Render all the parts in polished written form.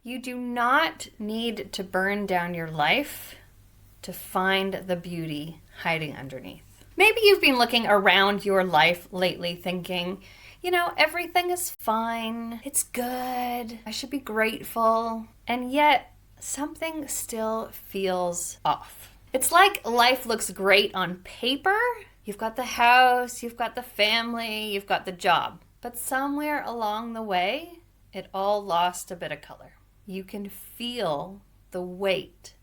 You do not need to burn down your life to find the beauty hiding underneath. Maybe you've been looking around your life lately thinking, everything is fine, it's good, I should be grateful, and yet something still feels off. It's like life looks great on paper. You've got the house, you've got the family, you've got the job, but somewhere along the way, it all lost a bit of color. You can feel the weight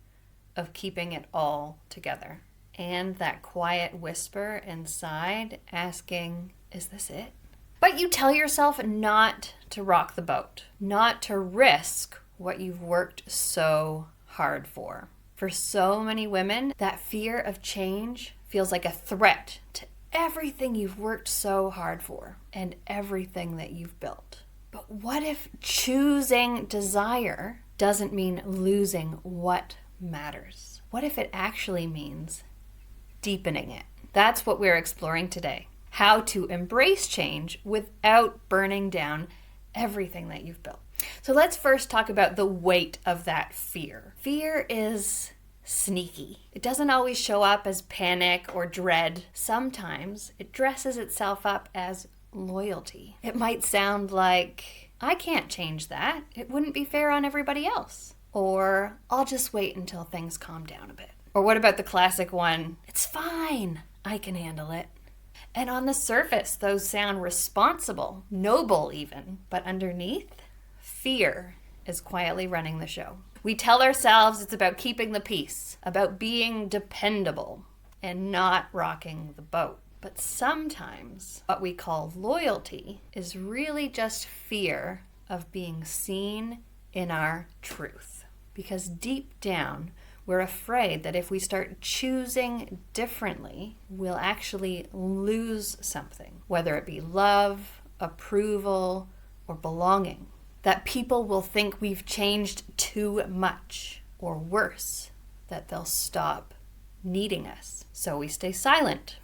of keeping it all together. And that quiet whisper inside asking, is this it? But you tell yourself not to rock the boat, not to risk what you've worked so hard for. For so many women, that fear of change feels like a threat to everything you've worked so hard for and everything that you've built. But what if choosing desire doesn't mean losing what matters? What if it actually means deepening it? That's what we're exploring today. How to embrace change without burning down everything that you've built. So let's first talk about the weight of that fear. Fear is sneaky. It doesn't always show up as panic or dread. Sometimes it dresses itself up as loyalty. It might sound like, I can't change that. It wouldn't be fair on everybody else. Or, I'll just wait until things calm down a bit. Or what about the classic one, it's fine, I can handle it. And on the surface, those sound responsible, noble even, but underneath, fear is quietly running the show. We tell ourselves it's about keeping the peace, about being dependable, and not rocking the boat. But sometimes what we call loyalty is really just fear of being seen in our truth. Because deep down, we're afraid that if we start choosing differently, we'll actually lose something, whether it be love, approval, or belonging. That people will think we've changed too much, or worse, that they'll stop needing us. So we stay silent.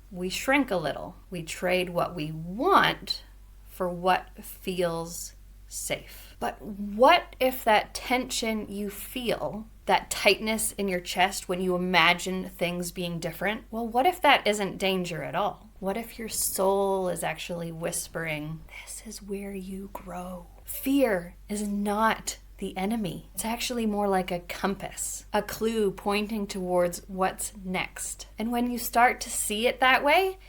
We shrink a little. We trade what we want for what feels safe. But what if that tension you feel, that tightness in your chest when you imagine things being different, well, what if that isn't danger at all? What if your soul is actually whispering, this is where you grow? Fear is not the enemy. It's actually more like a compass, a clue pointing towards what's next. And when you start to see it that way,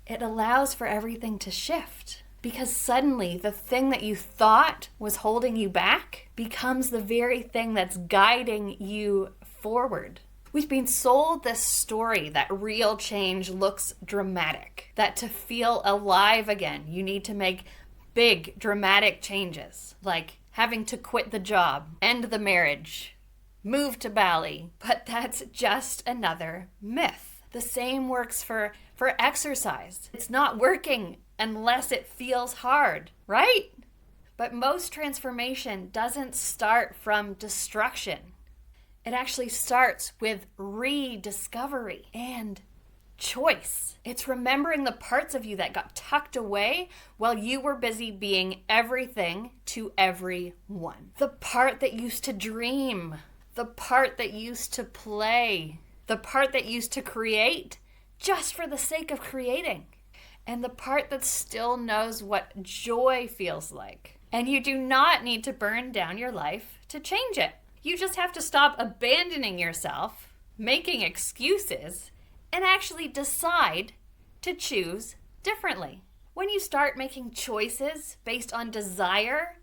it allows for everything to shift. Because suddenly the thing that you thought was holding you back becomes the very thing that's guiding you forward. We've been sold this story that real change looks dramatic, that to feel alive again, you need to make big, dramatic changes, like having to quit the job, end the marriage, move to Bali. But that's just another myth. The same works for exercise. It's not working unless it feels hard, right? But most transformation doesn't start from destruction. It actually starts with rediscovery and choice. It's remembering the parts of you that got tucked away while you were busy being everything to everyone. The part that used to dream, the part that used to play, the part that used to create just for the sake of creating. And the part that still knows what joy feels like. And you do not need to burn down your life to change it. You just have to stop abandoning yourself, making excuses, and actually decide to choose differently. When you start making choices based on desire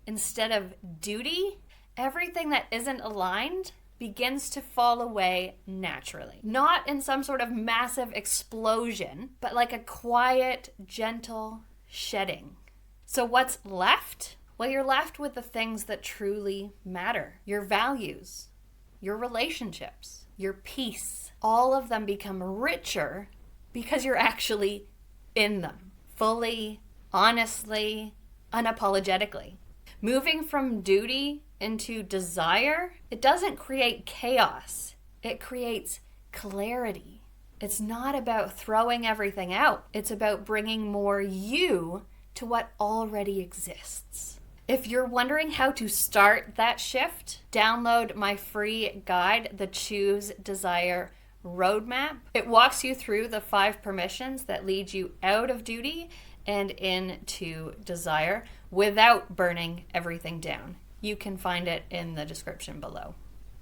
instead of duty, everything that isn't aligned begins to fall away naturally. Not in some sort of massive explosion, but like a quiet, gentle shedding. So what's left? Well, you're left with the things that truly matter. Your values, your relationships, your peace. All of them become richer because you're actually in them. Fully, honestly, unapologetically. Moving from duty into desire, it doesn't create chaos. It creates clarity. It's not about throwing everything out. It's about bringing more you to what already exists. If you're wondering how to start that shift, download my free guide, the Choose Desire Roadmap. It walks you through the 5 permissions that lead you out of duty and into desire without burning everything down. You can find it in the description below.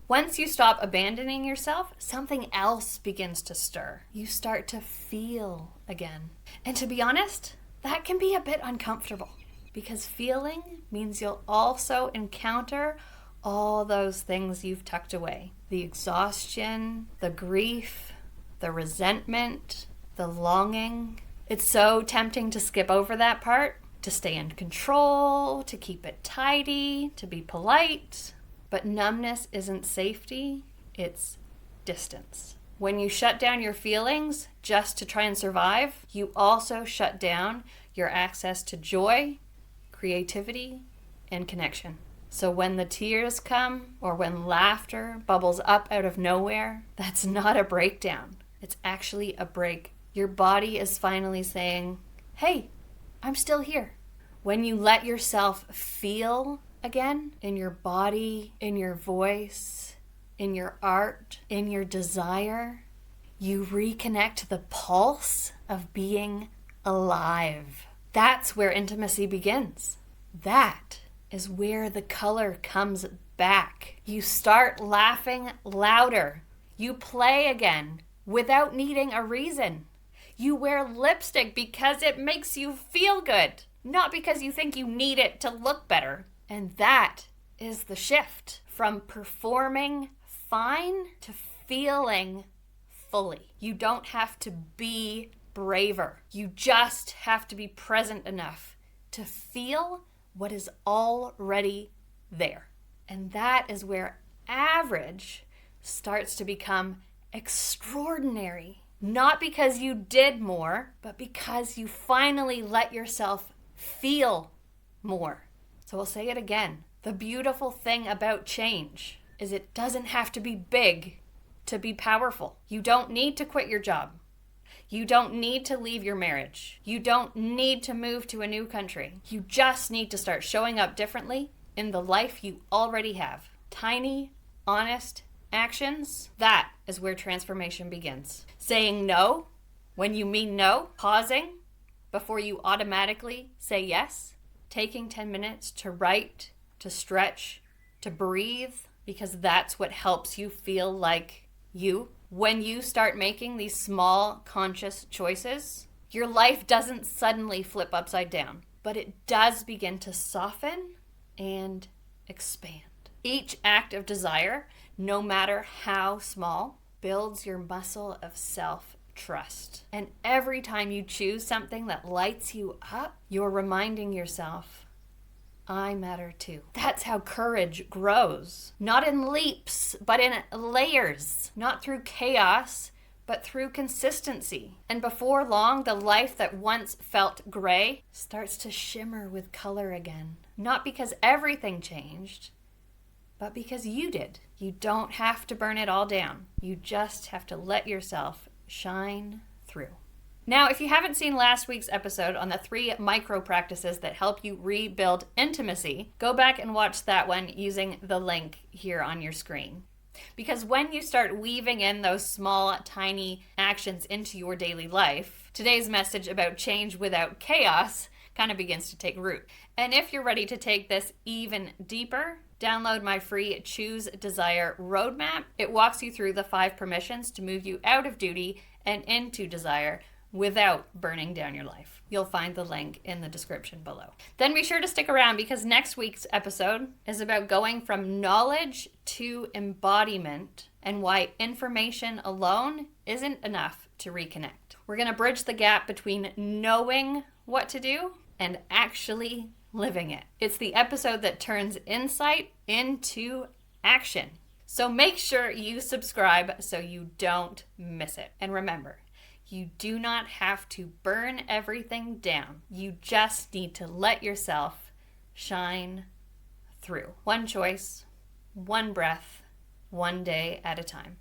Once you stop abandoning yourself, something else begins to stir. You start to feel again. And to be honest, that can be a bit uncomfortable because feeling means you'll also encounter all those things you've tucked away. The exhaustion, the grief, the resentment, the longing. It's so tempting to skip over that part, to stay in control, to keep it tidy, to be polite. But numbness isn't safety, it's distance. When you shut down your feelings just to try and survive, you also shut down your access to joy, creativity, and connection. So when the tears come or when laughter bubbles up out of nowhere, that's not a breakdown. It's actually a break. Your body is finally saying, hey, I'm still here. When you let yourself feel again, in your body, in your voice, in your art, in your desire, you reconnect the pulse of being alive. That's where intimacy begins. That is where the color comes back. You start laughing louder. You play again without needing a reason. You wear lipstick because it makes you feel good, not because you think you need it to look better. And that is the shift from performing fine to feeling fully. You don't have to be braver. You just have to be present enough to feel what is already there. And that is where average starts to become extraordinary. Not because you did more, but because you finally let yourself feel more. So I'll say it again. The beautiful thing about change is it doesn't have to be big to be powerful. You don't need to quit your job. You don't need to leave your marriage. You don't need to move to a new country. You just need to start showing up differently in the life you already have. Tiny, honest actions, that is where transformation begins. Saying no when you mean no, pausing before you automatically say yes, taking 10 minutes to write, to stretch, to breathe, because that's what helps you feel like you. When you start making these small conscious choices, your life doesn't suddenly flip upside down, but it does begin to soften and expand. Each act of desire, no matter how small, builds your muscle of self-trust. And every time you choose something that lights you up, you're reminding yourself, I matter too. That's how courage grows. Not in leaps, but in layers. Not through chaos, but through consistency. And before long, the life that once felt gray starts to shimmer with color again. Not because everything changed, but because you did. You don't have to burn it all down. You just have to let yourself shine through. Now, if you haven't seen last week's episode on the 3 micro practices that help you rebuild intimacy, go back and watch that one using the link here on your screen. Because when you start weaving in those small, tiny actions into your daily life, today's message about change without chaos kind of begins to take root. And if you're ready to take this even deeper, download my free Choose Desire Roadmap. It walks you through the 5 permissions to move you out of duty and into desire without burning down your life. You'll find the link in the description below. Then be sure to stick around because next week's episode is about going from knowledge to embodiment and why information alone isn't enough to reconnect. We're going to bridge the gap between knowing what to do and actually living it. It's the episode that turns insight into action. So make sure you subscribe so you don't miss it. And remember, you do not have to burn everything down. You just need to let yourself shine through. One choice, one breath, one day at a time.